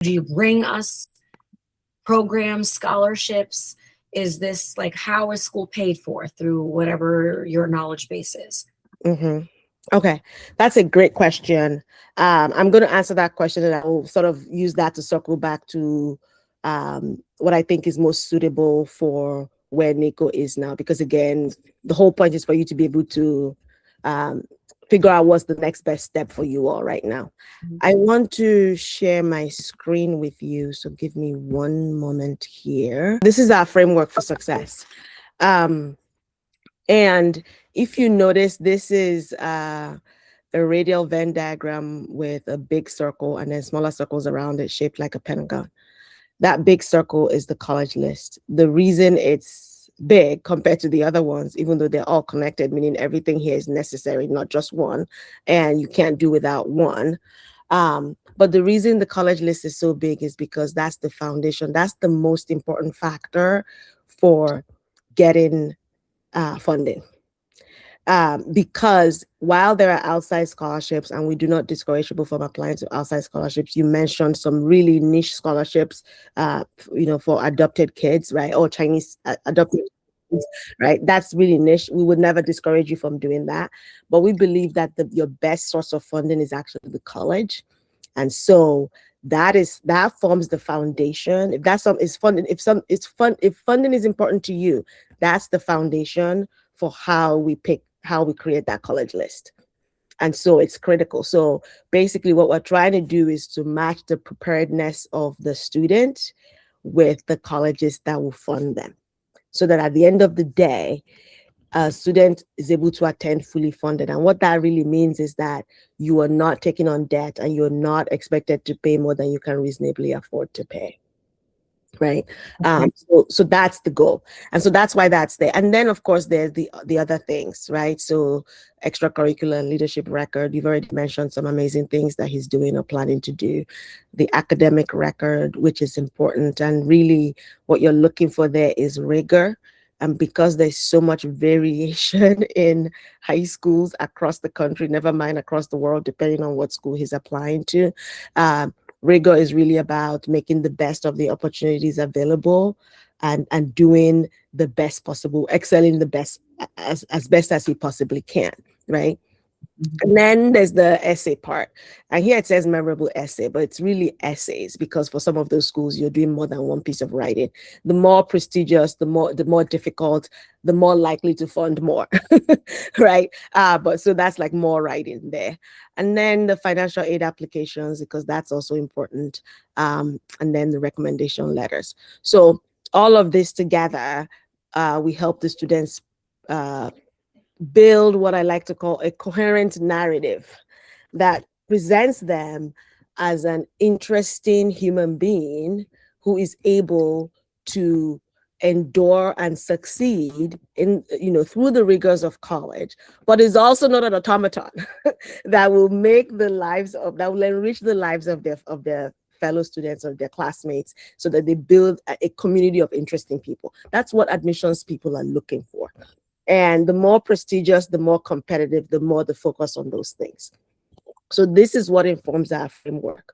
Do you bring us programs, scholarships? Is this like, how is school paid for? Through whatever your knowledge base is. Mm-hmm. Okay, that's a great question. I'm going to answer that question, and I will sort of use that to circle back to what I think is most suitable for where NICO is now. Because again, the whole point is for you to be able to um, figure out what's the next best step for you all right now. I want to share my screen with you, so give me one moment here. This is our framework for success. And if you notice, this is a radial Venn diagram with a big circle and then smaller circles around it shaped like a pentagon. That big circle is the college list. The reason it's big compared to the other ones, even though they're all connected, meaning everything here is necessary, not just one, and you can't do without one. But the reason the college list is so big is because that's the foundation. That's the most important factor for getting funding. Because while there are outside scholarships, and we do not discourage people from applying to outside scholarships, you mentioned some really niche scholarships, for adopted kids, right? Or Chinese adopted kids, right? That's really niche. We would never discourage you from doing that. But we believe that your best source of funding is actually the college. And so that forms the foundation. If that's some is funding, if funding is important to you, that's the foundation for how we create that college list. And so it's critical. So basically what we're trying to do is to match the preparedness of the student with the colleges that will fund them, so that at the end of the day, a student is able to attend fully funded. And what that really means is that you are not taking on debt and you're not expected to pay more than you can reasonably afford to pay. Right. So that's the goal. And so that's why that's there. And then of course there's the other things, right? So extracurricular and leadership record. You've already mentioned some amazing things that he's doing or planning to do. The academic record, which is important. And really what you're looking for there is rigor. And because there's so much variation in high schools across the country, never mind across the world, depending on what school he's applying to, rigor is really about making the best of the opportunities available and doing the best possible, excelling the best as best as he possibly can, right? And then there's the essay part. And here it says memorable essay, but it's really essays, because for some of those schools, you're doing more than one piece of writing. The more prestigious, the more difficult, the more likely to fund more, right? But so that's like more writing there. And then the financial aid applications, because that's also important. And then the recommendation letters. So all of this together, we help the students build what I like to call a coherent narrative that presents them as an interesting human being who is able to endure and succeed in, through the rigors of college, but is also not an automaton that will that will enrich the lives of their fellow students or their classmates, so that they build a community of interesting people. That's what admissions people are looking for. And the more prestigious, the more competitive, the more the focus on those things. So this is what informs our framework.